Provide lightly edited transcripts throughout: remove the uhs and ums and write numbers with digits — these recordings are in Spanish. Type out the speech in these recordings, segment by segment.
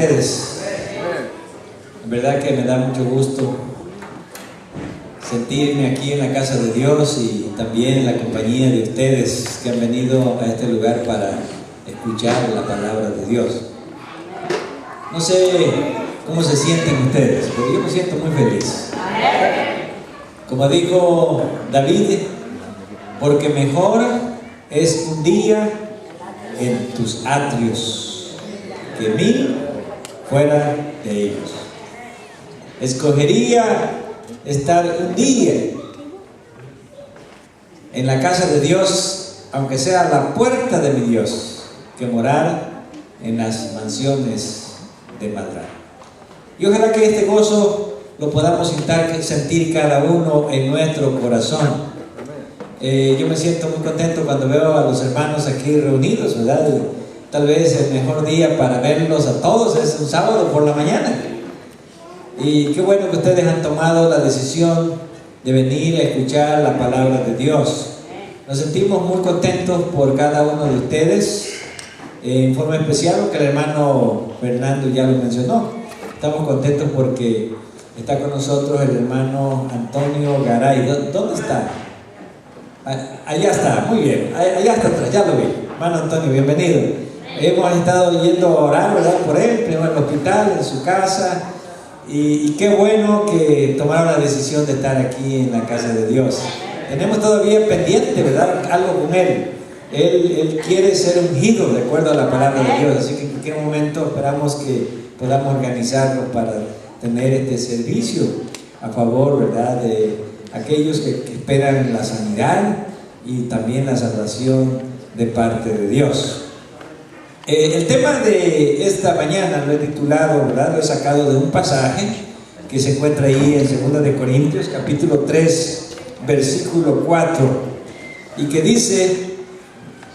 ustedes. En verdad que me da mucho gusto sentirme aquí en la casa de Dios y también en la compañía de ustedes que han venido a este lugar para escuchar la palabra de Dios. No sé cómo se sienten ustedes, pero yo me siento muy feliz. Como dijo David, porque mejor es un día en tus atrios que 1000 fuera de ellos. Escogería estar un día en la casa de Dios, aunque sea la puerta de mi Dios, que morar en las mansiones de maldad. Y ojalá que este gozo lo podamos sentir cada uno en nuestro corazón. Yo me siento muy contento cuando veo a los hermanos aquí reunidos, ¿verdad? Tal vez el mejor día para verlos a todos es un sábado por la mañana. Y qué bueno que ustedes han tomado la decisión de venir a escuchar la palabra de Dios. Nos sentimos muy contentos por cada uno de ustedes. En forma especial, lo que el hermano Fernando ya lo mencionó. Estamos contentos porque está con nosotros el hermano Antonio Garay. ¿Dónde está? Allá está, muy bien. Allá está atrás, ya lo vi. Hermano Antonio, bienvenido. Hemos estado yendo a orar, ¿verdad? Por él, primero en el hospital, en su casa. Y qué bueno que tomaron la decisión de estar aquí en la casa de Dios. Tenemos todavía pendiente, ¿verdad? Algo con él. Él quiere ser ungido de acuerdo a la palabra de Dios. Así que en cualquier momento esperamos que podamos organizarnos para tener este servicio a favor, ¿verdad? De aquellos que esperan la sanidad y también la salvación de parte de Dios. El tema de esta mañana lo he titulado, ¿verdad? Lo he sacado de un pasaje que se encuentra ahí en 2 de Corintios, capítulo 3, versículo 4, y que dice,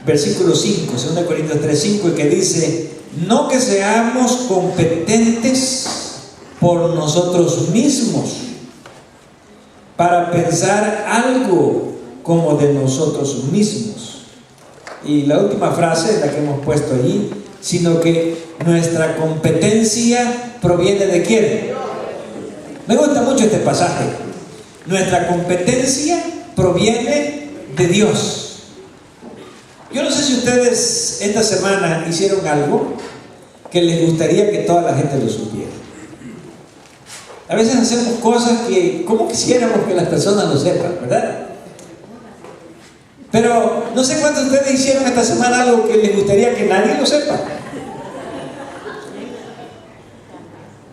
versículo 5, 2 de Corintios 3, 5, y que dice: no que seamos competentes por nosotros mismos para pensar algo como de nosotros mismos. Y la última frase es la que hemos puesto allí, sino que nuestra competencia proviene de ¿quién? Me gusta mucho este pasaje. Nuestra competencia proviene de Dios. Yo no sé si ustedes esta semana hicieron algo que les gustaría que toda la gente lo supiera. A veces hacemos cosas que como quisiéramos que las personas lo sepan, ¿verdad? Pero no sé cuántos de ustedes hicieron esta semana algo que les gustaría que nadie lo sepa.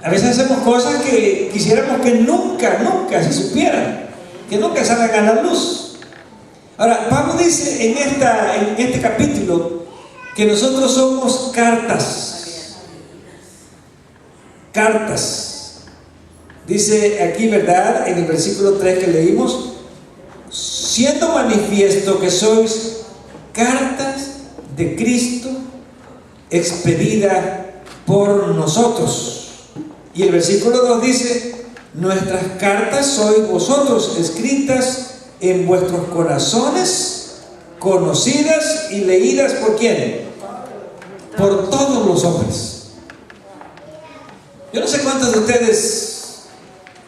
A veces hacemos cosas que quisiéramos que nunca se supieran, que nunca salgan a la luz. Ahora, Pablo dice en este capítulo que nosotros somos cartas. Cartas. Dice aquí, ¿verdad? En el versículo 3 que leímos: siendo manifiesto que sois cartas de Cristo expedida por nosotros. Y el versículo 2 dice: nuestras cartas sois vosotros, escritas en vuestros corazones, conocidas y leídas ¿por quién? Por todos los hombres. Yo no sé cuántos de ustedes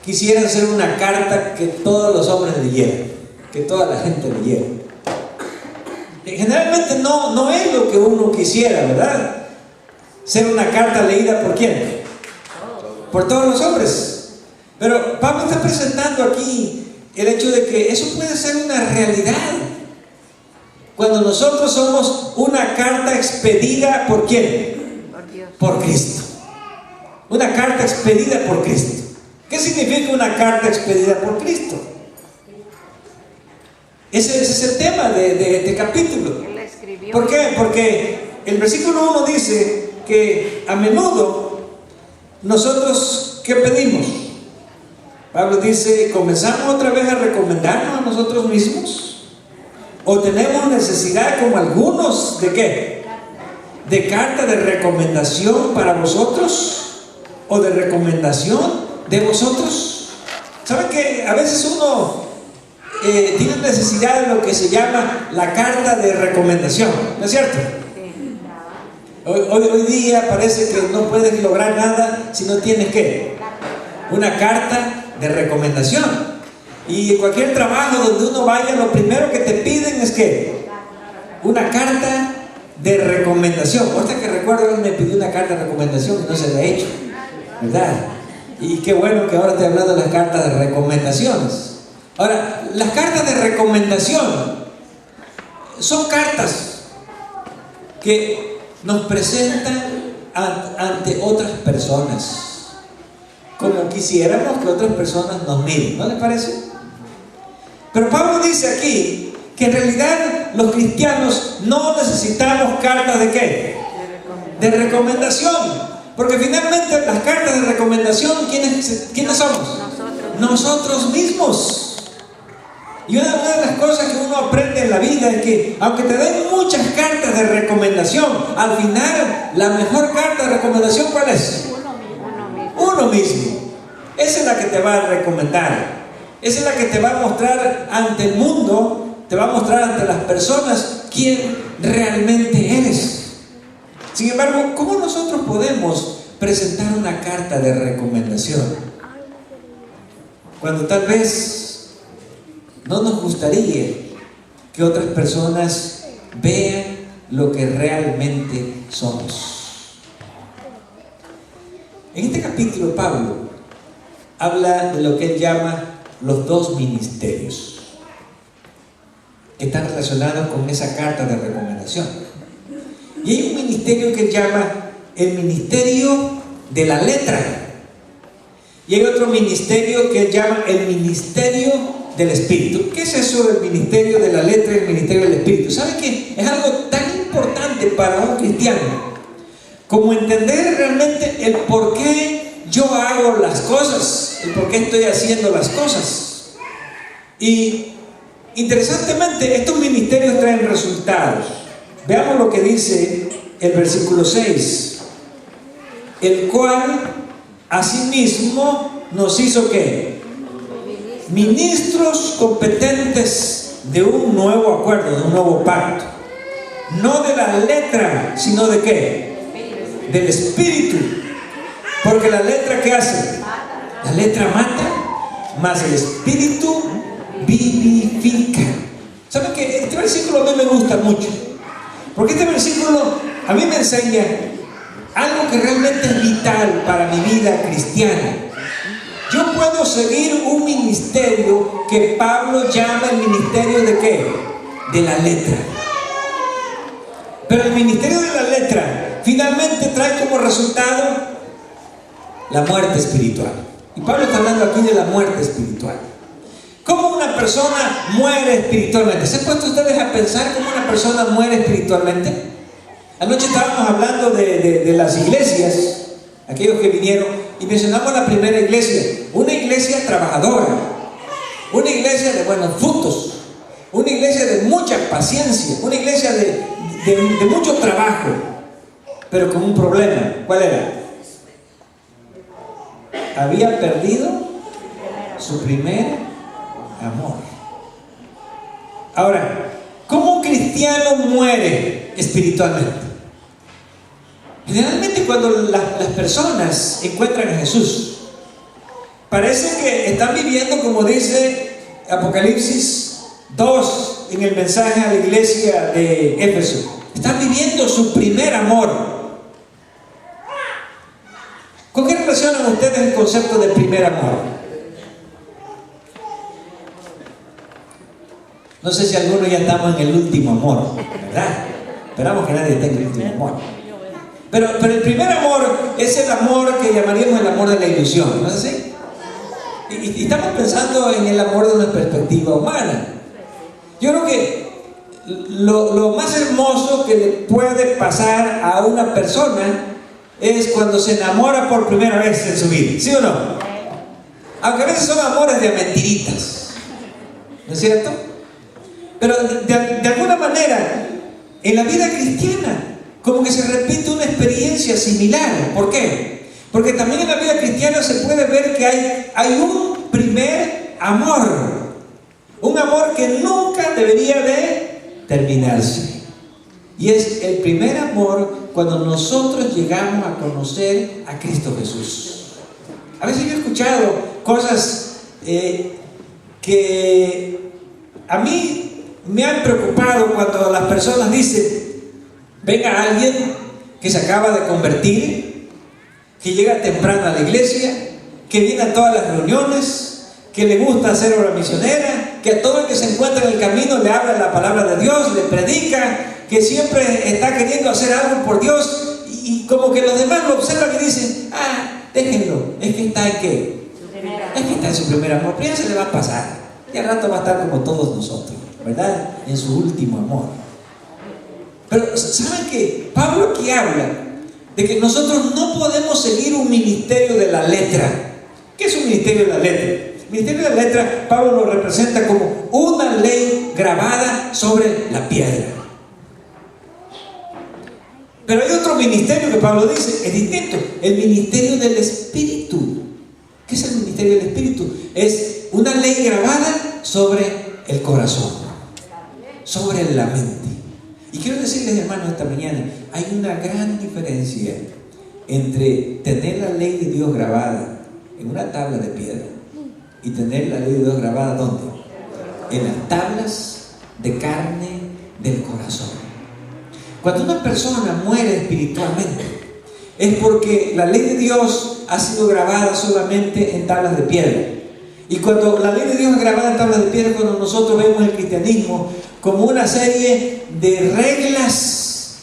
quisieran ser una carta que todos los hombres leyeran, que toda la gente leyera. Generalmente no es lo que uno quisiera, ¿verdad? Ser una carta leída ¿por quién? Por todos los hombres. Pero Pablo está presentando aquí el hecho de que eso puede ser una realidad cuando nosotros somos una carta expedida ¿por quién? Por Cristo. Una carta expedida por Cristo. ¿Qué significa una carta expedida por Cristo? Ese es el tema de este capítulo. ¿Por qué? Porque el versículo 1 dice que a menudo nosotros, ¿qué pedimos? Pablo dice: ¿comenzamos otra vez a recomendarnos a nosotros mismos? ¿O tenemos necesidad, como algunos, de qué? ¿De carta de recomendación para vosotros? ¿O de recomendación de vosotros? ¿Saben que a veces uno tiene necesidad de lo que se llama la carta de recomendación? ¿No es cierto? Hoy día parece que no puedes lograr nada si no tienes ¿qué? Una carta de recomendación. Y en cualquier trabajo donde uno vaya, lo primero que te piden es ¿qué? Una carta de recomendación. Ahorita que recuerdo, él me pidió una carta de recomendación y no se la he hecho, ¿verdad? Y qué bueno que ahora estoy hablando de las cartas de recomendaciones. Ahora, las cartas de recomendación son cartas que nos presentan ante otras personas, como quisiéramos que otras personas nos miren, ¿no les parece? Pero Pablo dice aquí que en realidad los cristianos no necesitamos cartas de ¿qué? De recomendación, porque finalmente las cartas de recomendación, ¿quiénes somos? Nosotros mismos. Y una de las cosas que uno aprende en la vida es que aunque te den muchas cartas de recomendación, al final la mejor carta de recomendación ¿cuál es? Uno mismo. Esa es la que te va a recomendar. Esa es la que te va a mostrar ante el mundo, te va a mostrar ante las personas quién realmente eres. Sin embargo, ¿cómo nosotros podemos presentar una carta de recomendación cuando tal vez no nos gustaría que otras personas vean lo que realmente somos? En este capítulo Pablo habla de lo que él llama los dos ministerios que están relacionados con esa carta de recomendación. Y hay un ministerio que él llama el ministerio de la letra, y hay otro ministerio que él llama el ministerio del Espíritu. ¿Qué es eso del ministerio de la letra y el ministerio del Espíritu? ¿Sabe qué? Es algo tan importante para un cristiano como entender realmente el por qué yo hago las cosas, el por qué estoy haciendo las cosas. Y interesantemente, estos ministerios traen resultados. Veamos lo que dice el versículo 6: el cual asimismo nos hizo ¿qué? Ministros competentes de un nuevo acuerdo, de un nuevo pacto, no de la letra, sino de ¿qué? Del Espíritu. Porque la letra ¿qué hace? La letra mata, mas el Espíritu vivifica. ¿Saben qué? Este versículo a mí me gusta mucho, porque este versículo a mí me enseña algo que realmente es vital para mi vida cristiana. Yo puedo seguir un ministerio que Pablo llama el ministerio de ¿qué? De la letra. Pero el ministerio de la letra finalmente trae como resultado la muerte espiritual. Y Pablo está hablando aquí de la muerte espiritual. ¿Cómo una persona muere espiritualmente? ¿Se han puesto ustedes a pensar cómo una persona muere espiritualmente? Anoche estábamos hablando de las iglesias, aquellos que vinieron, y mencionamos la primera iglesia, una iglesia trabajadora, una iglesia de buenos frutos, una iglesia de mucha paciencia, una iglesia de mucho trabajo, pero con un problema. ¿Cuál era? Había perdido su primer amor. Ahora, ¿cómo un cristiano muere espiritualmente? Generalmente cuando las personas encuentran a Jesús, parece que están viviendo, como dice Apocalipsis 2 en el mensaje a la iglesia de Éfeso, están viviendo su primer amor. ¿Con qué relacionan ustedes el concepto de primer amor? No sé si algunos ya estamos en el último amor, ¿verdad? Esperamos que nadie tenga el último amor. Pero el primer amor es el amor que llamaríamos el amor de la ilusión, ¿no es así? Y estamos pensando en el amor de una perspectiva humana. Yo creo que lo más hermoso que le puede pasar a una persona es cuando se enamora por primera vez en su vida, ¿sí o no? Aunque a veces son amores de mentiritas, ¿no es cierto? Pero de alguna manera, en la vida cristiana, como que se repite una experiencia similar. ¿Por qué? Porque también en la vida cristiana se puede ver que hay un primer amor, un amor que nunca debería de terminarse, y es el primer amor cuando nosotros llegamos a conocer a Cristo Jesús. A veces yo he escuchado cosas que a mí me han preocupado cuando las personas dicen: venga alguien que se acaba de convertir, que llega temprano a la iglesia, que viene a todas las reuniones, que le gusta hacer obra misionera, que a todo el que se encuentra en el camino le habla la palabra de Dios, le predica, que siempre está queriendo hacer algo por Dios, y como que los demás lo observan y dicen: déjenlo, es que está en qué, es que está en su primer amor, pero ya se le va a pasar, y al rato va a estar como todos nosotros, ¿verdad? En su último amor. Pero ¿saben qué? Pablo aquí habla de que nosotros no podemos seguir un ministerio de la letra. ¿Qué es un ministerio de la letra? El ministerio de la letra, Pablo lo representa como una ley grabada sobre la piedra. Pero hay otro ministerio que Pablo dice, es distinto, el ministerio del Espíritu. ¿Qué es el ministerio del Espíritu? Es una ley grabada sobre el corazón, sobre la mente. Y quiero decirles, hermanos, esta mañana, hay una gran diferencia entre tener la ley de Dios grabada en una tabla de piedra y tener la ley de Dios grabada ¿dónde? En las tablas de carne del corazón. Cuando una persona muere espiritualmente, es porque la ley de Dios ha sido grabada solamente en tablas de piedra. Y cuando la ley de Dios es grabada en tablas de piedra, cuando nosotros vemos el cristianismo como una serie de reglas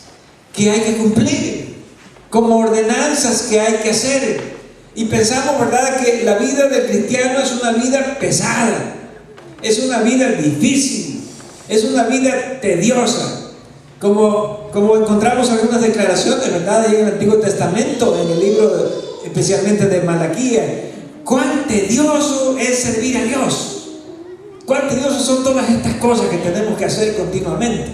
que hay que cumplir, como ordenanzas que hay que hacer, y pensamos, ¿verdad?, que la vida del cristiano es una vida pesada, es una vida difícil, es una vida tediosa. Como encontramos algunas declaraciones, ¿verdad?, en el Antiguo Testamento, en el libro especialmente de Malaquías. Cuán tedioso es servir a Dios, cuán tediosos son todas estas cosas que tenemos que hacer continuamente.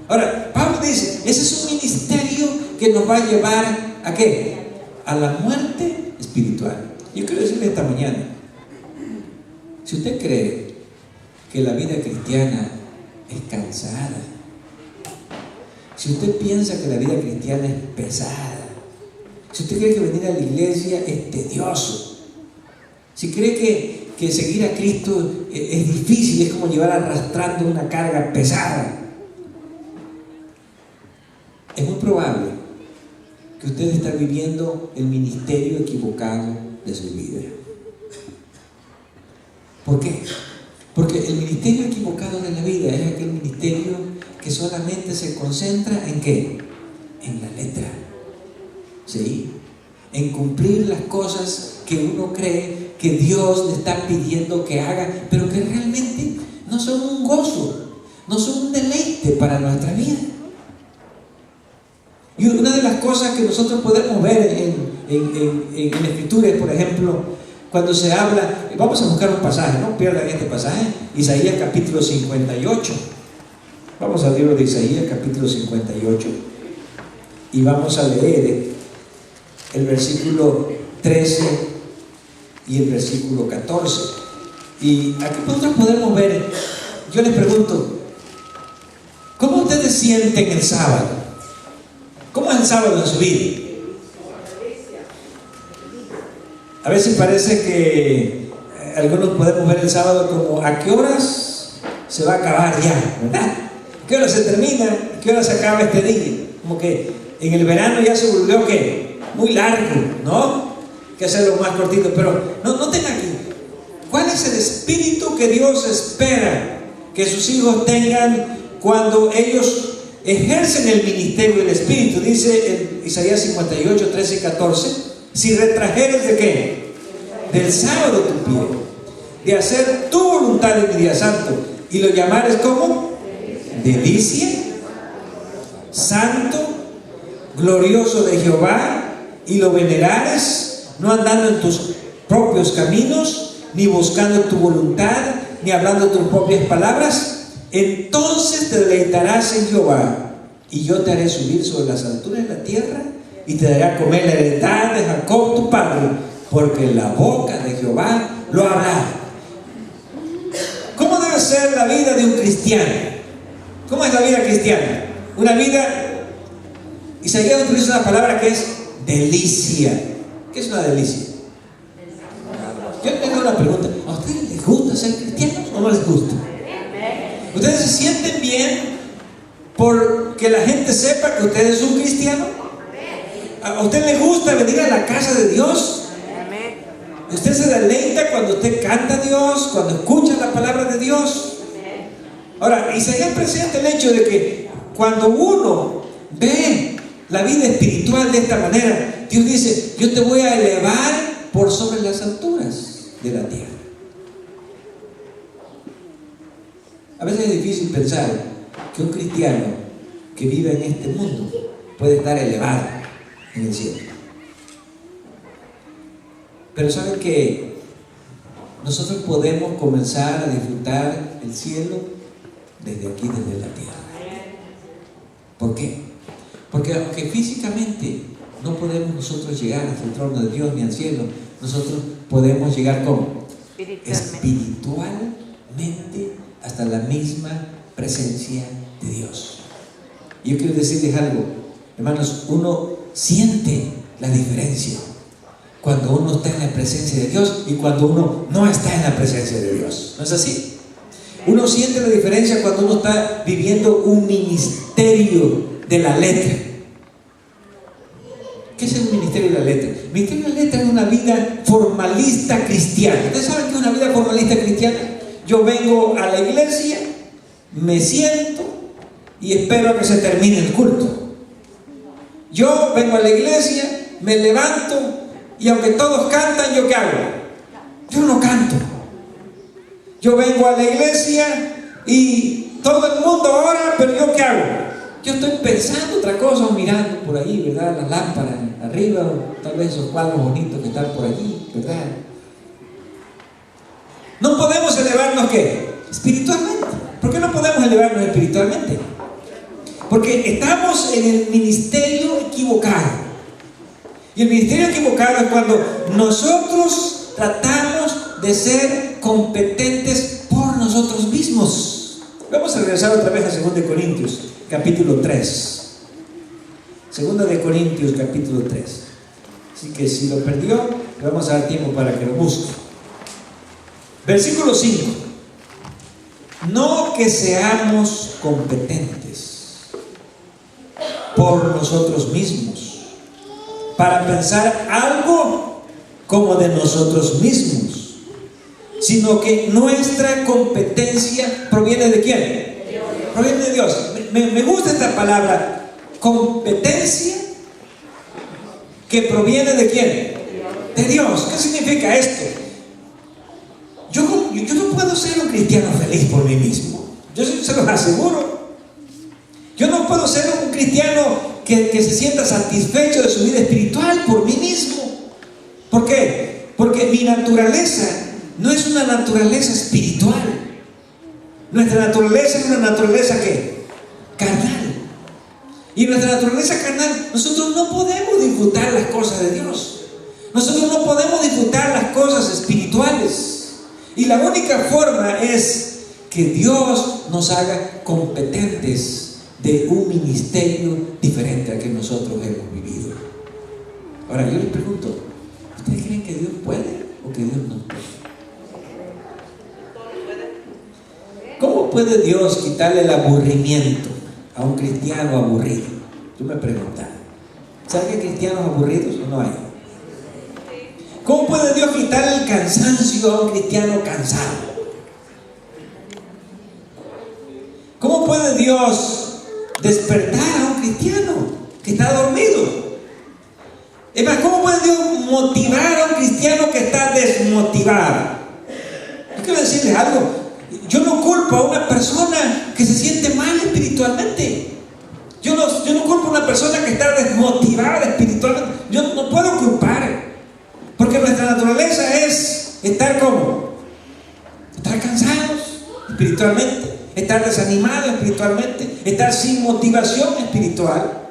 Ahora, Pablo dice, ese es un ministerio que nos va a llevar ¿a qué? A la muerte espiritual. Yo quiero decirle esta mañana, si usted cree que la vida cristiana es cansada, si usted piensa que la vida cristiana es pesada, si usted cree que venir a la iglesia es tedioso, si cree que seguir a Cristo es difícil, es como llevar arrastrando una carga pesada, es muy probable que usted está viviendo el ministerio equivocado de su vida. ¿Por qué? Porque el ministerio equivocado de la vida es aquel ministerio que solamente se concentra ¿en qué? En la letra, ¿sí? En cumplir las cosas que uno cree que Dios le está pidiendo que haga, pero que realmente no son un gozo, no son un deleite para nuestra vida. Y una de las cosas que nosotros podemos ver en la Escritura es, por ejemplo, cuando se habla, vamos a buscar un pasaje, no pierdan este pasaje, Isaías capítulo 58. Vamos al libro de Isaías capítulo 58 y vamos a leer el versículo 13 y el versículo 14. Y aquí nosotros podemos ver, yo les pregunto, ¿cómo ustedes sienten el sábado? ¿Cómo es el sábado en su vida? A veces parece que algunos podemos ver el sábado como ¿a qué horas se va a acabar ya? ¿Verdad? ¿A qué hora se termina? ¿A qué hora se acaba este día? Como que en el verano ya se volvió ¿qué? Muy largo, ¿no? Hay que hacerlo más cortito, pero noten aquí, ¿cuál es el espíritu que Dios espera que sus hijos tengan cuando ellos ejercen el ministerio del Espíritu? Dice en Isaías 58, 13 y 14, si retrajeres ¿de qué? Del sábado tu pie, de hacer tu voluntad en mi día santo, y lo llamares como delicia, santo, glorioso de Jehová, y lo venerares, no andando en tus propios caminos, ni buscando tu voluntad, ni hablando tus propias palabras, entonces te deleitarás en Jehová, y yo te haré subir sobre las alturas de la tierra, y te daré a comer la heredad de Jacob tu padre, porque la boca de Jehová lo ha hablado. ¿Cómo debe ser la vida de un cristiano? ¿Cómo es la vida cristiana? Una vida Isaías utiliza una palabra que es delicia. ¿Qué es una delicia? Yo tengo una pregunta. ¿A ustedes les gusta ser cristianos o no les gusta? ¿Ustedes se sienten bien porque la gente sepa que usted es un cristiano? ¿A usted le gusta venir a la casa de Dios? ¿Usted se deleita cuando usted canta a Dios, cuando escucha la palabra de Dios? Ahora, Isaías presenta el hecho de que cuando uno ve la vida espiritual de esta manera, Dios dice: yo te voy a elevar por sobre las alturas de la tierra. A veces es difícil pensar que un cristiano que vive en este mundo puede estar elevado en el cielo. Pero saben que nosotros podemos comenzar a disfrutar el cielo desde aquí, desde la tierra. ¿Por qué? Porque aunque físicamente no podemos nosotros llegar hasta el trono de Dios ni al cielo, nosotros podemos llegar ¿cómo? Espiritualmente hasta la misma presencia de Dios. Y yo quiero decirles algo, hermanos, uno siente la diferencia cuando uno está en la presencia de Dios y cuando uno no está en la presencia de Dios. ¿No es así? Uno siente la diferencia cuando uno está viviendo un ministerio de la letra. ¿Qué es el ministerio de la letra? El ministerio de la letra es una vida formalista cristiana. ¿Ustedes saben qué es una vida formalista cristiana? Yo vengo a la iglesia, me siento y espero a que se termine el culto. Yo vengo a la iglesia, me levanto y aunque todos cantan, ¿yo qué hago? Yo no canto. Yo vengo a la iglesia y todo el mundo ora, pero ¿yo qué hago? Yo estoy pensando otra cosa, mirando por ahí, ¿verdad? Las lámparas arriba, o tal vez esos cuadros bonitos que están por allí, ¿verdad? No podemos elevarnos, ¿qué? Espiritualmente. ¿Por qué no podemos elevarnos espiritualmente? Porque estamos en el ministerio equivocado. Y el ministerio equivocado es cuando nosotros tratamos de ser competentes por nosotros mismos. Vamos a regresar otra vez a 2 Corintios, capítulo 3. 2 Corintios, capítulo 3. Así que si lo perdió, le vamos a dar tiempo para que lo busque. Versículo 5. No que seamos competentes por nosotros mismos, para pensar algo como de nosotros mismos, sino que nuestra competencia proviene de ¿quién? Proviene de Dios. Me gusta esta palabra, competencia que proviene de ¿quién? De Dios. ¿Qué significa esto? Yo no puedo ser un cristiano feliz por mí mismo. Yo se los aseguro. Yo no puedo ser un cristiano que se sienta satisfecho de su vida espiritual por mí mismo. ¿Por qué? Porque mi naturaleza no es una naturaleza espiritual. Nuestra naturaleza es una naturaleza ¿qué? Carnal. Y nuestra naturaleza carnal, nosotros no podemos disfrutar las cosas de Dios. Nosotros no podemos disfrutar las cosas espirituales. Y la única forma es que Dios nos haga competentes de un ministerio diferente al que nosotros hemos vivido. Ahora yo les pregunto, ¿ustedes creen que Dios puede o que Dios no puede? ¿Cómo puede Dios quitarle el aburrimiento a un cristiano aburrido? Yo me preguntaba, ¿saben que hay cristianos aburridos o no hay? ¿Cómo puede Dios quitarle el cansancio a un cristiano cansado? ¿Cómo puede Dios despertar a un cristiano que está dormido? Es más, ¿cómo puede Dios motivar a un cristiano que está desmotivado? Yo quiero decirles algo. Yo no culpo a una persona que se siente mal espiritualmente. Yo no culpo a una persona que está desmotivada espiritualmente. Yo no puedo culpar. Porque nuestra naturaleza es estar ¿cómo? Estar cansados espiritualmente, estar desanimados espiritualmente, estar sin motivación espiritual.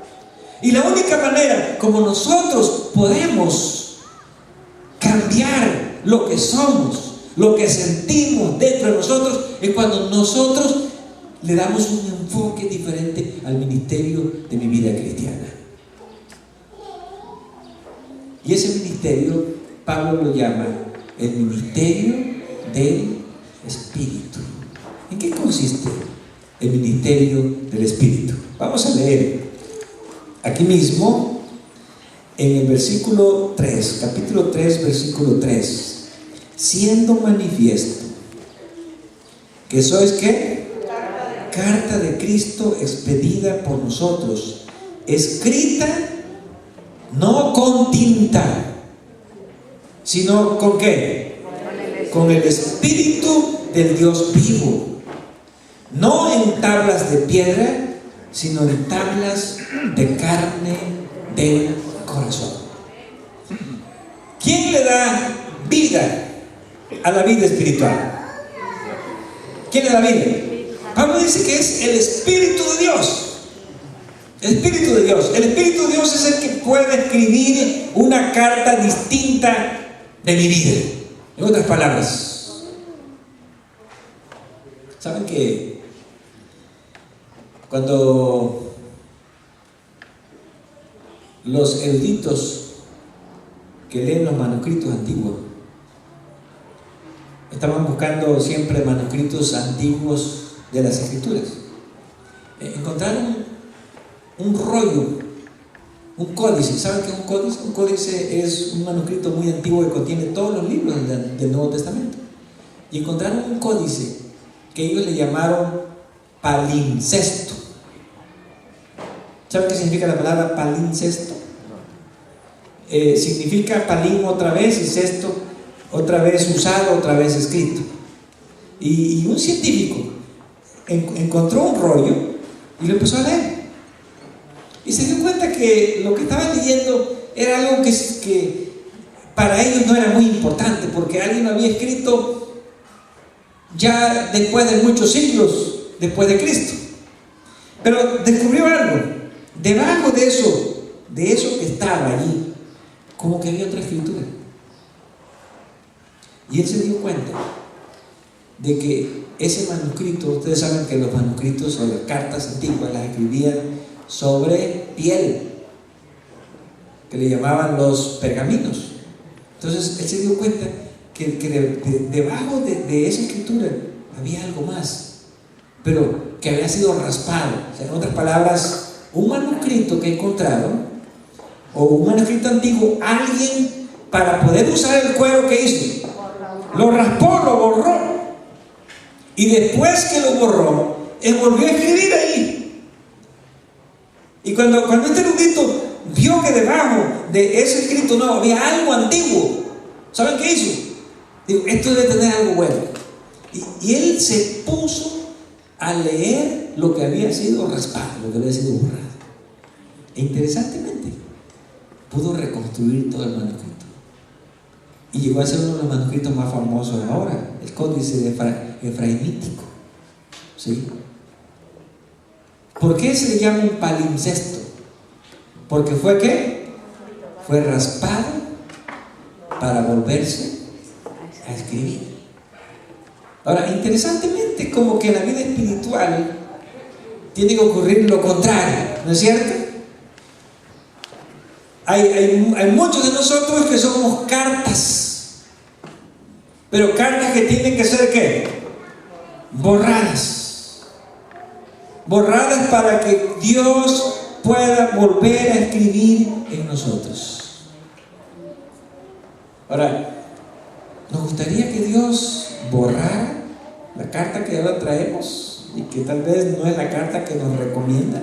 Y la única manera como nosotros podemos cambiar lo que somos, lo que sentimos dentro de nosotros, es cuando nosotros le damos un enfoque diferente al ministerio de mi vida cristiana. Y ese ministerio Pablo lo llama el ministerio del Espíritu. ¿En qué consiste el ministerio del Espíritu? Vamos a leer aquí mismo en el versículo 3, capítulo 3, versículo 3. Siendo manifiesto que sois ¿qué? Carta de Cristo expedida por nosotros, escrita no con tinta, sino ¿con qué? Con el Espíritu del Dios vivo, no en tablas de piedra, sino en tablas de carne del corazón. ¿Quién le da vida a la vida espiritual? ¿Quién le da vida? Pablo dice que es el Espíritu de Dios. El Espíritu de Dios. El Espíritu de Dios es el que puede escribir una carta distinta de mi vida. En otras palabras, ¿saben que cuando los eruditos que leen los manuscritos antiguos estaban buscando siempre manuscritos antiguos de las Escrituras, encontraron un rollo, un códice? ¿Saben qué es un códice? Un códice es un manuscrito muy antiguo que contiene todos los libros del Nuevo Testamento. Y encontraron un códice que ellos le llamaron palimpsesto. ¿Saben qué significa la palabra palimpsesto? Significa palim otra vez y cesto otra vez usado, otra vez escrito. Y un científico encontró un rollo y lo empezó a leer. Y se dio cuenta que lo que estaba leyendo era algo que para ellos no era muy importante, porque alguien lo había escrito ya después de muchos siglos después de Cristo. Pero descubrió algo. Debajo de eso que estaba allí, como que había otra escritura. Y él se dio cuenta de que ese manuscrito, ustedes saben que los manuscritos o las cartas antiguas las escribían sobre piel, que le llamaban los pergaminos. Entonces él se dio cuenta que debajo de esa escritura había algo más, pero que había sido raspado. O sea, en otras palabras, un manuscrito que encontraron, o un manuscrito antiguo, alguien para poder usar el cuero, ¿qué hizo? Lo raspó, lo borró, y después que lo borró, él volvió a escribir ahí. Y cuando este erudito vio que debajo de ese escrito no había algo antiguo, ¿saben qué hizo? Digo, esto debe tener algo bueno. Y él se puso a leer lo que había sido raspado, lo que había sido borrado. E interesantemente, pudo reconstruir todo el manuscrito. Y llegó a ser uno de los manuscritos más famosos ahora, el Códice Efraimítico. ¿Sí? ¿Por qué se le llama un palimpsesto? Porque fue ¿qué? Fue raspado para volverse a escribir. Ahora, interesantemente, como que en la vida espiritual tiene que ocurrir lo contrario, ¿no es cierto? Hay muchos de nosotros que somos cartas, pero cartas que tienen que ser ¿qué? Borradas para que Dios pueda volver a escribir en nosotros. Ahora, nos gustaría que Dios borrara la carta que ahora traemos y que tal vez no es la carta que nos recomienda.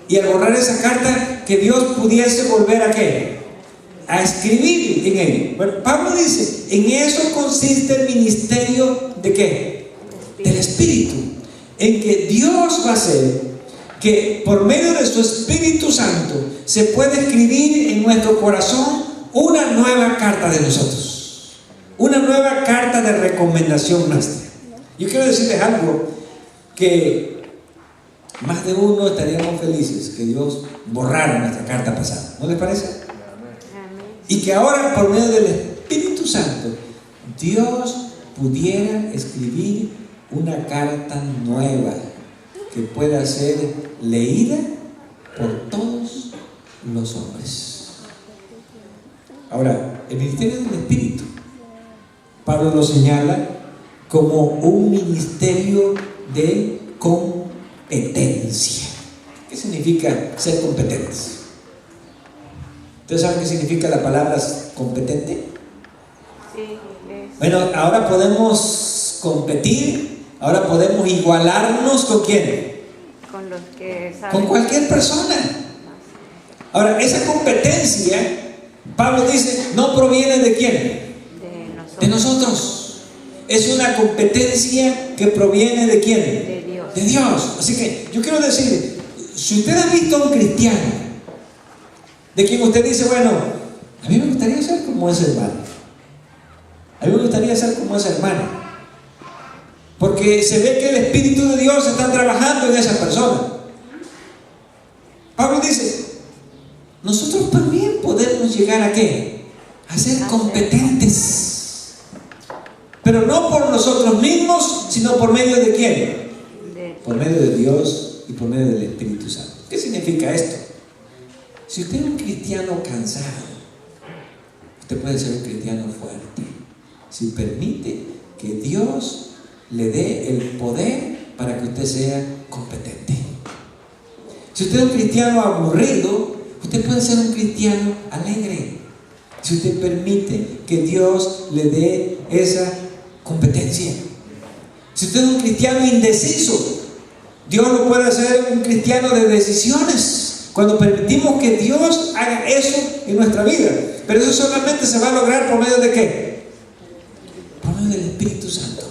Y al borrar esa carta, que Dios pudiese volver a ¿qué? A escribir en ella. Bueno, Pablo dice, en eso consiste el ministerio ¿de qué? Del Espíritu. En que Dios va a hacer que por medio de su Espíritu Santo se pueda escribir en nuestro corazón una nueva carta de nosotros, una nueva carta de recomendación nuestra. Yo quiero decirles algo, que más de uno estaríamos felices que Dios borrara nuestra carta pasada, ¿no les parece? Y que ahora por medio del Espíritu Santo Dios pudiera escribir una carta nueva que pueda ser leída por todos los hombres. Ahora, el ministerio del Espíritu, Pablo lo señala como un ministerio de competencia. ¿Qué significa ser competentes? ¿Ustedes saben qué significa la palabra competente? Sí. Bueno, ahora podemos competir, ahora podemos igualarnos ¿con quién? Con los que saben. Con cualquier persona. Ahora, esa competencia, Pablo dice, no proviene ¿de quién? De nosotros. Es una competencia que proviene ¿de quién? De Dios. De Dios. Así que yo quiero decir, si usted ha visto a un cristiano de quien usted dice, bueno, a mí me gustaría ser como ese hermano, a mí me gustaría ser como esa hermana, porque se ve que el Espíritu de Dios está trabajando en esa persona. Pablo dice, nosotros también podemos llegar ¿a qué? A ser competentes, pero no por nosotros mismos, sino por medio ¿de quién? Por medio de Dios y por medio del Espíritu Santo. ¿Qué significa esto? Si usted es un cristiano cansado, usted puede ser un cristiano fuerte si permite que Dios le dé el poder para que usted sea competente. Si usted es un cristiano aburrido, usted puede ser un cristiano alegre si usted permite que Dios le dé esa competencia. Si usted es un cristiano indeciso, Dios lo puede hacer un cristiano de decisiones cuando permitimos que Dios haga eso en nuestra vida. Pero eso solamente se va a lograr por medio ¿de qué? Por medio del Espíritu Santo.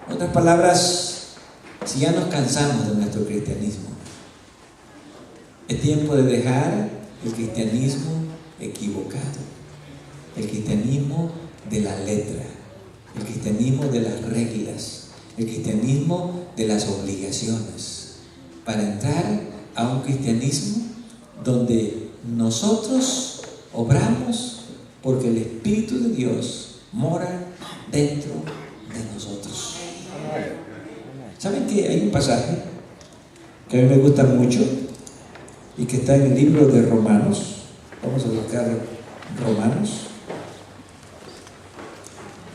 En otras palabras, si ya nos cansamos de nuestro cristianismo, es tiempo de dejar el cristianismo equivocado, el cristianismo de la letra, el cristianismo de las reglas, el cristianismo de las obligaciones, para entrar a un cristianismo donde nosotros obramos porque el Espíritu de Dios mora dentro de nosotros. ¿Saben que hay un pasaje que a mí me gusta mucho y que está en el libro de Romanos? Vamos a buscar Romanos,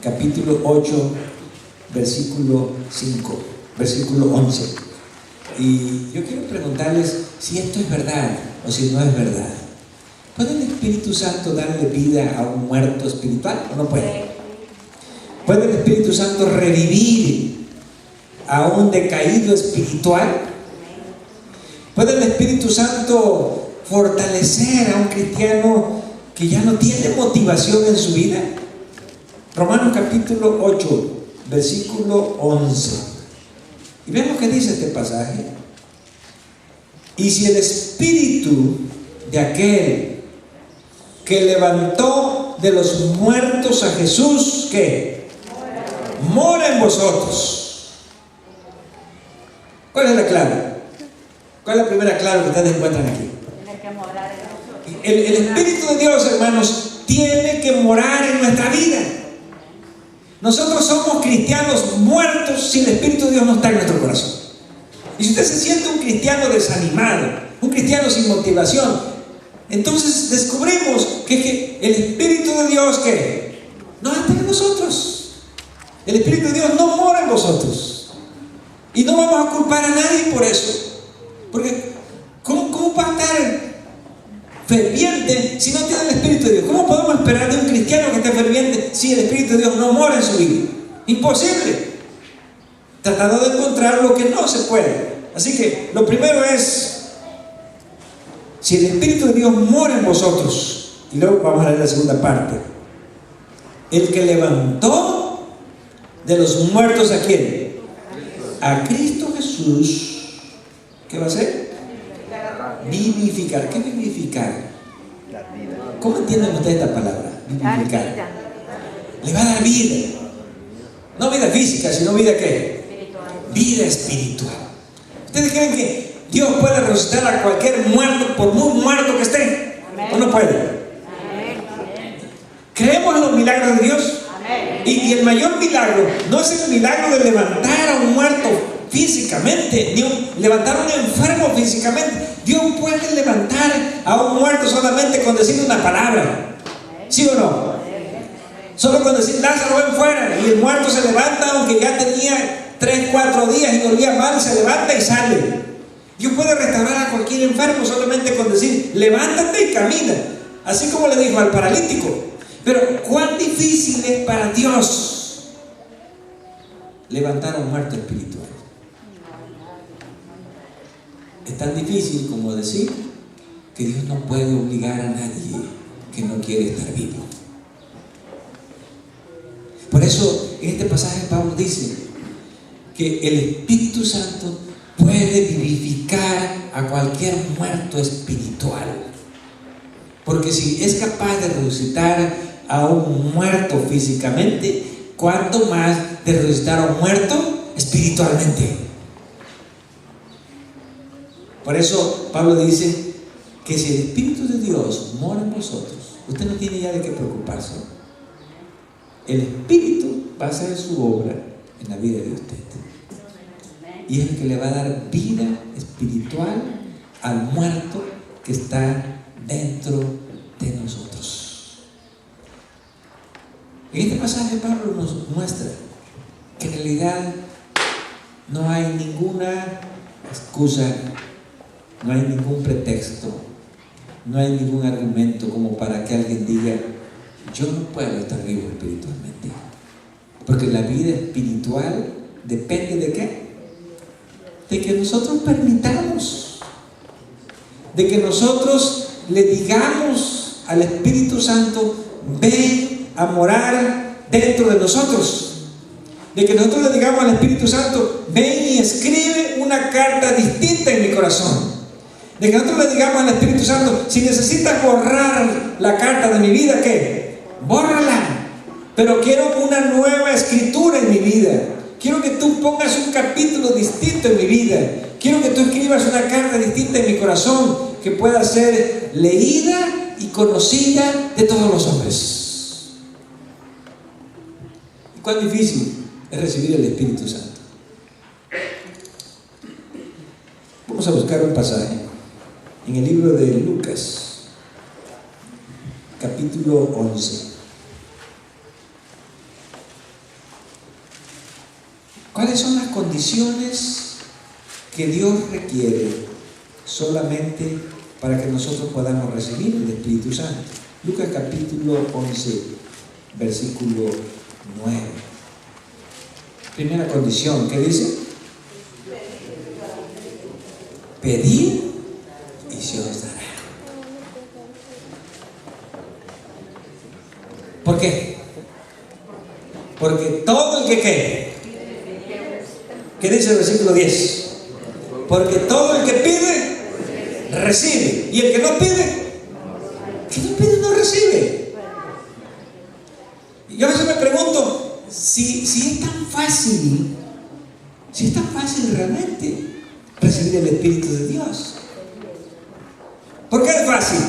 capítulo 8, versículo 5, versículo 11. Y yo quiero preguntarles si esto es verdad o si no es verdad. ¿Puede el Espíritu Santo darle vida a un muerto espiritual o no puede? ¿Puede el Espíritu Santo revivir a un decaído espiritual? ¿Puede el Espíritu Santo fortalecer a un cristiano que ya no tiene motivación en su vida? Romanos capítulo 8, versículo 11. Y vemos qué dice este pasaje. Y si el Espíritu de aquel que levantó de los muertos a Jesús, ¿qué? Mora en vosotros. ¿Cuál es la clave? ¿Cuál es la primera clave que ustedes encuentran aquí? El Espíritu de Dios, hermanos, tiene que morar en nuestra vida. Nosotros somos cristianos muertos si el Espíritu de Dios no está en nuestro corazón. Y si usted se siente un cristiano desanimado, un cristiano sin motivación, entonces descubrimos que el Espíritu de Dios ¿qué? No está en nosotros. El Espíritu de Dios no mora en vosotros. Y no vamos a culpar a nadie por eso. Porque ¿cómo va a estar ferviente si no tiene el Espíritu de Dios? ¿Cómo podemos esperar de un cristiano que esté ferviente si el Espíritu de Dios no mora en su vida? Imposible. Tratando de encontrar lo que no se puede. Así que lo primero es, si el Espíritu de Dios mora en vosotros, y luego vamos a leer la segunda parte, el que levantó de los muertos ¿a quién? A Cristo Jesús. ¿Qué va a hacer? Vivificar. ¿Qué vivificar? ¿Cómo entienden ustedes esta palabra? Vivificar. Le va a dar vida. No vida física, sino vida ¿qué? Vida espiritual. ¿Ustedes creen que Dios puede resucitar a cualquier muerto, por muy muerto que esté? ¿O no puede? ¿Creemos en los milagros de Dios? Y el mayor milagro no es el milagro de levantar a un muerto físicamente, ni levantar a un enfermo físicamente. Dios puede levantar a un muerto solamente con decir una palabra. ¿Sí o no? Solo con decir Lázaro, ven fuera, y el muerto se levanta, aunque ya tenía 3, 4 días y dolía mal, se levanta y sale. Dios puede restaurar a cualquier enfermo solamente con decir levántate y camina, así como le dijo al paralítico. Pero cuán difícil es para Dios levantar a un muerto espiritual. Es tan difícil como decir que Dios no puede obligar a nadie que no quiere estar vivo. Por eso en este pasaje Pablo dice que el Espíritu Santo puede vivificar a cualquier muerto espiritual. Porque si es capaz de resucitar a un muerto físicamente, ¿cuánto más de resucitar a un muerto espiritualmente? Por eso Pablo dice que si el Espíritu de Dios mora en vosotros, usted no tiene ya de qué preocuparse. El Espíritu va a hacer su obra en la vida de usted. Y es el que le va a dar vida espiritual al muerto que está dentro de nosotros. En este pasaje Pablo nos muestra que en realidad no hay ninguna excusa, no hay ningún pretexto, no hay ningún argumento como para que alguien diga yo no puedo estar vivo espiritualmente. Porque la vida espiritual depende ¿de qué? De que nosotros permitamos, de que nosotros le digamos al Espíritu Santo ven a morar dentro de nosotros, de que nosotros le digamos al Espíritu Santo ven y escribe una carta distinta en mi corazón, de que nosotros le digamos al Espíritu Santo si necesitas borrar la carta de mi vida, ¿qué? Bórrala, pero quiero una nueva escritura en mi vida. Quiero que tú pongas un capítulo distinto en mi vida. Quiero que tú escribas una carta distinta en mi corazón que pueda ser leída y conocida de todos los hombres. ¿Y cuán difícil es recibir el Espíritu Santo? Vamos a buscar un pasaje en el libro de Lucas, capítulo 11. ¿Cuáles son las condiciones que Dios requiere solamente para que nosotros podamos recibir el Espíritu Santo? Lucas capítulo 11, versículo 9. Primera condición, ¿qué dice? Pedid y se os dará. ¿Por qué? Porque todo el que ¿qué? ¿Qué dice el versículo 10? Porque todo el que pide, recibe. Y el que no pide, no recibe. Yo a veces me pregunto si es tan fácil, realmente recibir el Espíritu de Dios. ¿Por qué es fácil?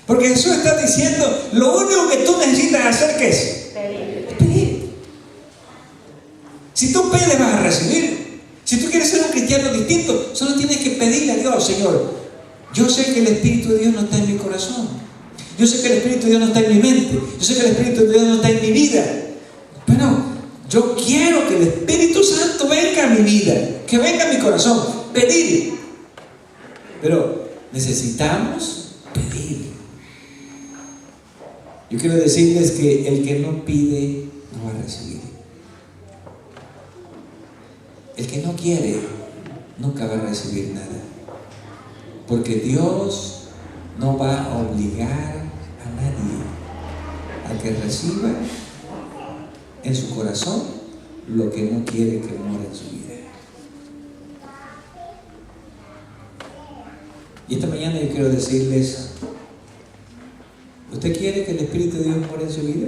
Porque Jesús está diciendo, lo único que tú necesitas hacer, ¿qué es? Pedir. Si tú pides, vas a recibir. Si tú quieres ser un cristiano distinto, solo tienes que pedirle a Dios, Señor, yo sé que el Espíritu de Dios no está en mi corazón. Yo sé que el Espíritu de Dios no está en mi mente. Yo sé que el Espíritu de Dios no está en mi vida. Pero yo quiero que el Espíritu Santo venga a mi vida, que venga a mi corazón. Pedir. Pero necesitamos pedir. Yo quiero decirles que el que no pide no va a recibir. El que no quiere nunca va a recibir nada. Porque Dios no va a obligar a nadie a que reciba en su corazón lo que no quiere que more en su vida. Y esta mañana yo quiero decirles, ¿usted quiere que el Espíritu de Dios more en su vida?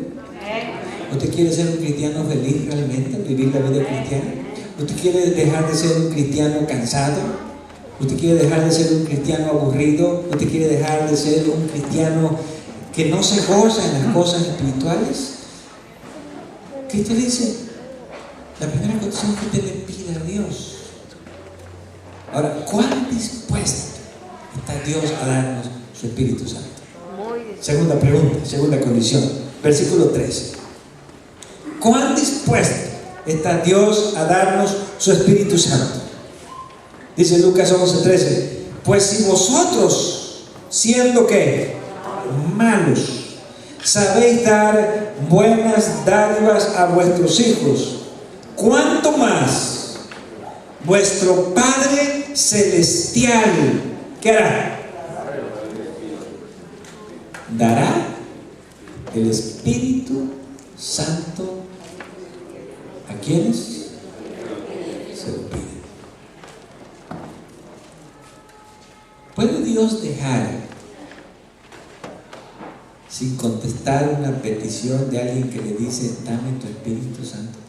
¿Usted quiere ser un cristiano feliz realmente, vivir la vida cristiana? ¿Usted quiere dejar de ser un cristiano cansado? ¿Usted quiere dejar de ser un cristiano aburrido? ¿Usted quiere dejar de ser un cristiano que no se goza en las cosas espirituales? Cristo dice, La primera condición es que te le pida a Dios. Ahora, ¿cuán dispuesto está Dios a darnos su Espíritu Santo? Segunda pregunta, segunda condición, versículo 13. ¿Cuán dispuesto está Dios a darnos su Espíritu Santo? Dice Lucas 11:13, pues si vosotros, siendo ¿qué? Malos, sabéis dar buenas dádivas a vuestros hijos, ¿cuánto más vuestro Padre Celestial, ¿qué hará? Dará el Espíritu Santo a quienes se lo piden. ¿Puede Dios dejar sin contestar una petición de alguien que le dice, dame tu Espíritu Santo?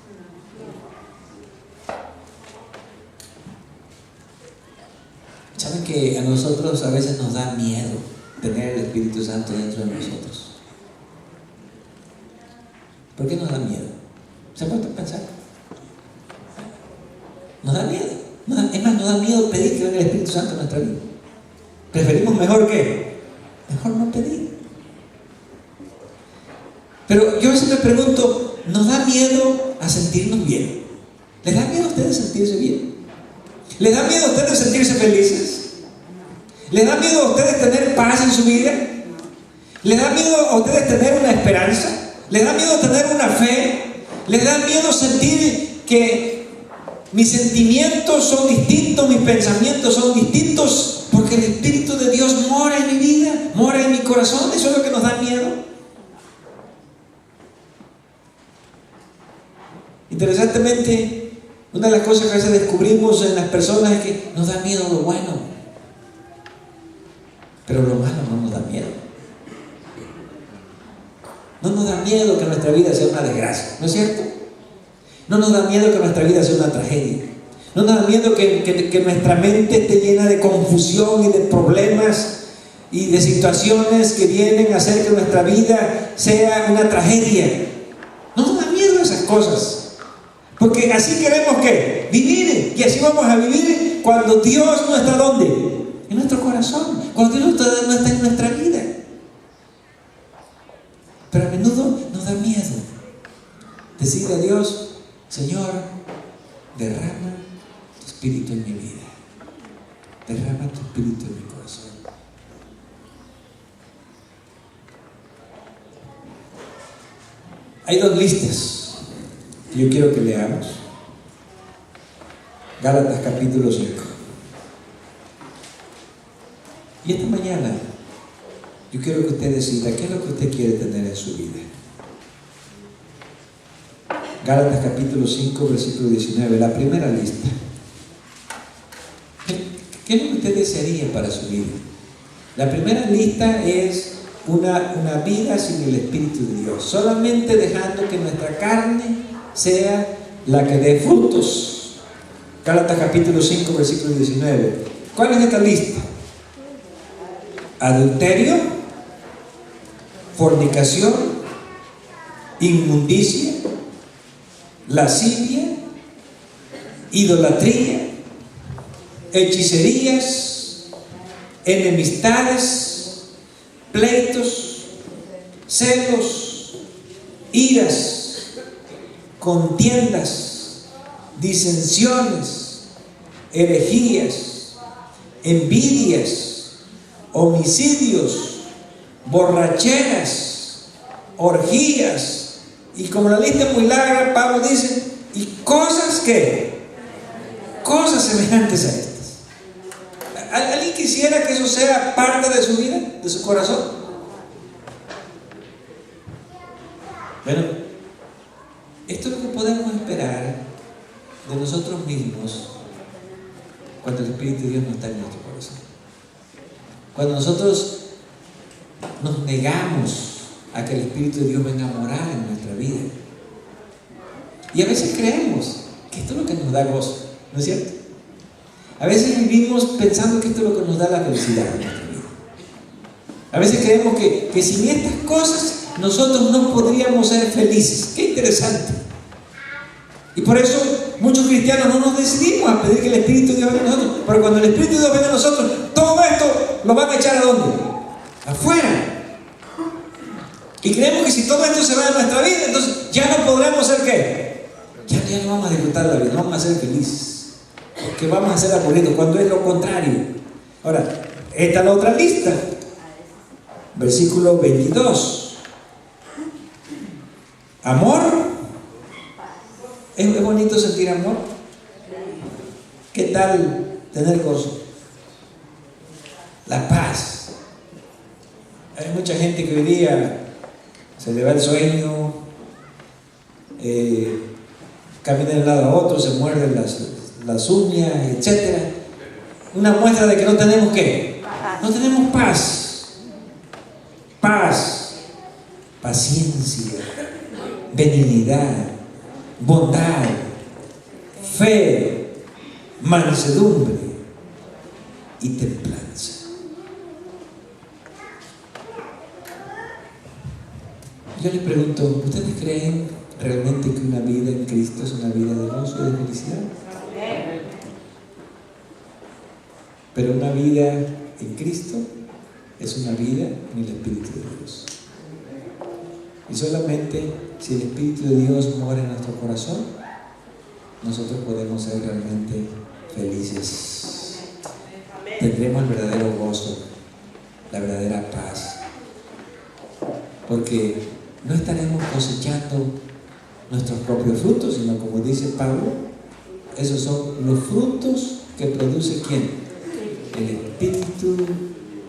¿Saben que a nosotros a veces nos da miedo tener el Espíritu Santo dentro de nosotros? ¿Por qué nos da miedo? ¿Se ha puesto a pensar? Nos da miedo. Es más, nos da miedo pedir que venga el Espíritu Santo en nuestra vida. Preferimos mejor que mejor no pedir. Pero yo a veces me pregunto, ¿nos da miedo a sentirnos bien? ¿Les da miedo a ustedes sentirse bien? ¿Les da miedo a ustedes sentirse felices? ¿Les da miedo a ustedes tener paz en su vida? ¿Les da miedo a ustedes tener una esperanza? ¿Les da miedo tener una fe? ¿Les da miedo sentir que mis sentimientos son distintos, mis pensamientos son distintos? Porque el Espíritu de Dios mora en mi vida, mora en mi corazón. Eso es lo que nos da miedo. Interesantemente, una de las cosas que a veces descubrimos en las personas es que nos da miedo lo bueno, pero lo malo no nos da miedo. No nos da miedo que nuestra vida sea una desgracia, ¿no es cierto? No nos da miedo que nuestra vida sea una tragedia. No nos da miedo que nuestra mente esté llena de confusión y de problemas y de situaciones que vienen a hacer que nuestra vida sea una tragedia. No nos da miedo esas cosas. Porque así queremos que vivir, y así vamos a vivir cuando Dios no está ¿dónde? En nuestro corazón, cuando Dios no está en nuestra vida. Pero a menudo nos da miedo decirle a Dios, Señor, derrama tu Espíritu en mi vida, derrama tu Espíritu en mi corazón. Hay dos listas que yo quiero que leamos. Gálatas capítulo 5. Y esta mañana yo quiero que usted decida qué es lo que usted quiere tener en su vida. Gálatas capítulo 5, versículo 19, la primera lista. ¿Qué es lo que usted desearía para su vida? La primera lista es una vida sin el Espíritu de Dios, solamente dejando que nuestra carne sea la que dé frutos. Gálatas capítulo 5, versículo 19. ¿Cuál es esta lista? Adulterio, fornicación, inmundicia, lascivia, idolatría, hechicerías, enemistades, pleitos, celos, iras, contiendas, disensiones, herejías, envidias, homicidios, borracheras, orgías, y como la lista es muy larga, Pablo dice, y cosas que, cosas semejantes a estas. ¿Alguien quisiera que eso sea parte de su vida, de su corazón? Bueno, esto es lo que podemos esperar de nosotros mismos cuando el Espíritu de Dios no está en nuestro corazón. Cuando nosotros nos negamos a que el Espíritu de Dios venga a morar en nuestra vida. Y a veces creemos que esto es lo que nos da gozo, ¿no es cierto? A veces vivimos pensando que esto es lo que nos da la felicidad en nuestra vida. A veces creemos que sin estas cosas nosotros no podríamos ser felices. ¡Qué interesante! Y por eso muchos cristianos no nos decidimos a pedir que el Espíritu de Dios venga a nosotros. Pero cuando el Espíritu de Dios venga a nosotros, todo esto lo van a echar ¿a dónde? Afuera. Y creemos que si todo esto se va de nuestra vida, entonces ya no podremos ser ¿qué? Ya no vamos a disfrutar la vida, no vamos a ser felices. Porque vamos a ser aburridos, cuando es lo contrario. Ahora, esta es la otra lista. Versículo 22. Amor. ¿Es bonito sentir amor? ¿Qué tal tener gozo? La paz. Hay mucha gente que hoy día se le va el sueño, camina de un lado a otro, se muerde las uñas, etc. Una muestra de que no tenemos ¿qué? No tenemos paz. Paz, paciencia, benignidad, bondad, fe, mansedumbre y templanza. Yo les pregunto, ¿ustedes creen realmente que una vida en Cristo es una vida de gozo y de felicidad? Pero una vida en Cristo es una vida en el Espíritu de Dios. Y solamente si el Espíritu de Dios mora en nuestro corazón, nosotros podemos ser realmente felices. Tendremos el verdadero gozo, la verdadera paz. Porque no estaremos cosechando nuestros propios frutos, sino como dice Pablo, esos son los frutos que produce ¿quién? El Espíritu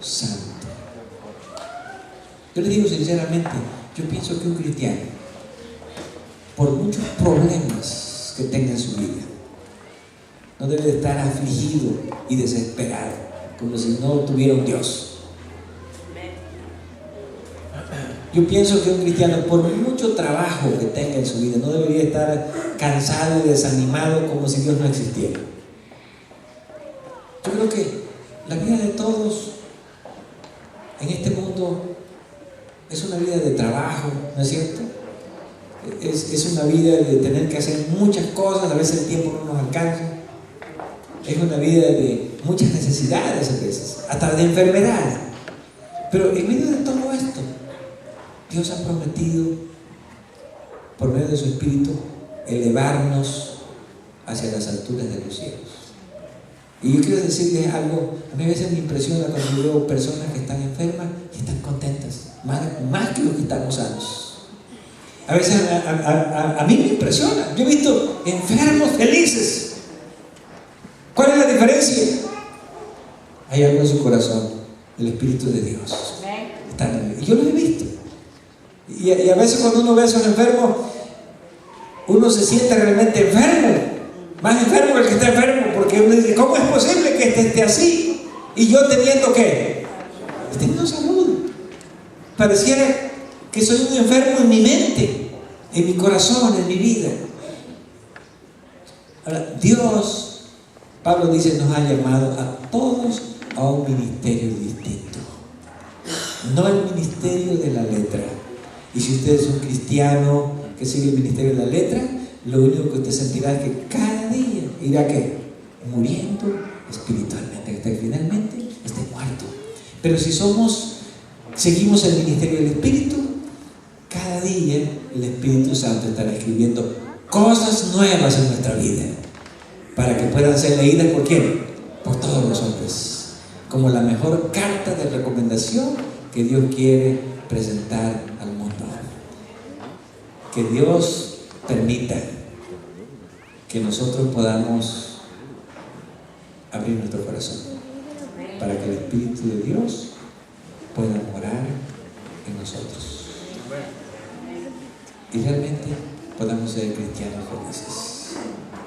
Santo. Yo les digo sinceramente, yo pienso que un cristiano, por muchos problemas que tenga en su vida, no debe de estar afligido y desesperado, como si no tuviera un Dios. Yo pienso que un cristiano, por mucho trabajo que tenga en su vida, no debería estar cansado y desanimado como si Dios no existiera. Yo creo que la vida de todos en este mundo es una vida de trabajo, ¿no es cierto? Es una vida de tener que hacer muchas cosas, a veces el tiempo no nos alcanza. Es una vida de muchas necesidades a veces, hasta de enfermedad. Pero en medio de todo esto, Dios ha prometido, por medio de su Espíritu, elevarnos hacia las alturas de los cielos. Y yo quiero decirles algo, a mí a veces me impresiona cuando veo personas que están enfermas y están contentas, más que los que estamos sanos. A veces a mí me impresiona, yo he visto enfermos felices. ¿Cuál es la diferencia? Hay algo en su corazón, el Espíritu de Dios. Está en él. Y yo lo he visto. Y a veces cuando uno ve a esos enfermos, uno se siente realmente enfermo, más enfermo que el que está enfermo, porque uno dice, ¿cómo es posible que esté así? Y yo teniendo ¿qué? Teniendo salud. Pareciera que soy un enfermo en mi mente, en mi corazón, en mi vida. Ahora, Dios, Pablo dice, nos ha llamado a todos a un ministerio distinto, no el ministerio de la letra. Y si usted es un cristiano que sigue el ministerio de la letra, lo único que usted sentirá es que cada día irá ¿qué? Muriendo espiritualmente, hasta que finalmente esté muerto. Pero si seguimos el ministerio del Espíritu, cada día el Espíritu Santo estará escribiendo cosas nuevas en nuestra vida, para que puedan ser leídas ¿por quién? Por todos los hombres, como la mejor carta de recomendación que Dios quiere presentar al mundo. Que Dios permita que nosotros podamos abrir nuestro corazón para que el Espíritu de Dios pueda morar en nosotros y realmente podamos ser cristianos felices,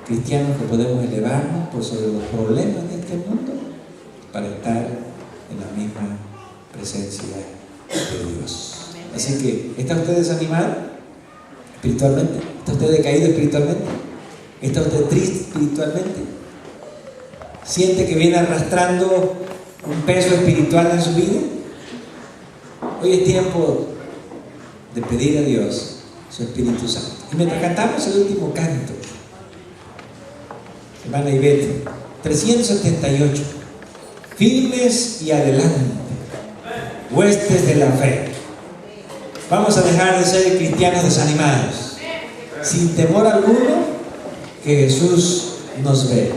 cristianos que podemos elevarnos por sobre los problemas de este mundo para estar en la misma presencia de Dios. Así que, ¿está usted desanimado espiritualmente? ¿Está usted decaído espiritualmente? ¿Está usted triste espiritualmente? ¿Siente que viene arrastrando un peso espiritual en su vida? Hoy es tiempo de pedir a Dios su Espíritu Santo. Y mientras cantamos el último canto, hermana Ivette, 378. Firmes y adelante, huestes de la fe. Vamos a dejar de ser cristianos desanimados, sin temor alguno, que Jesús nos ve.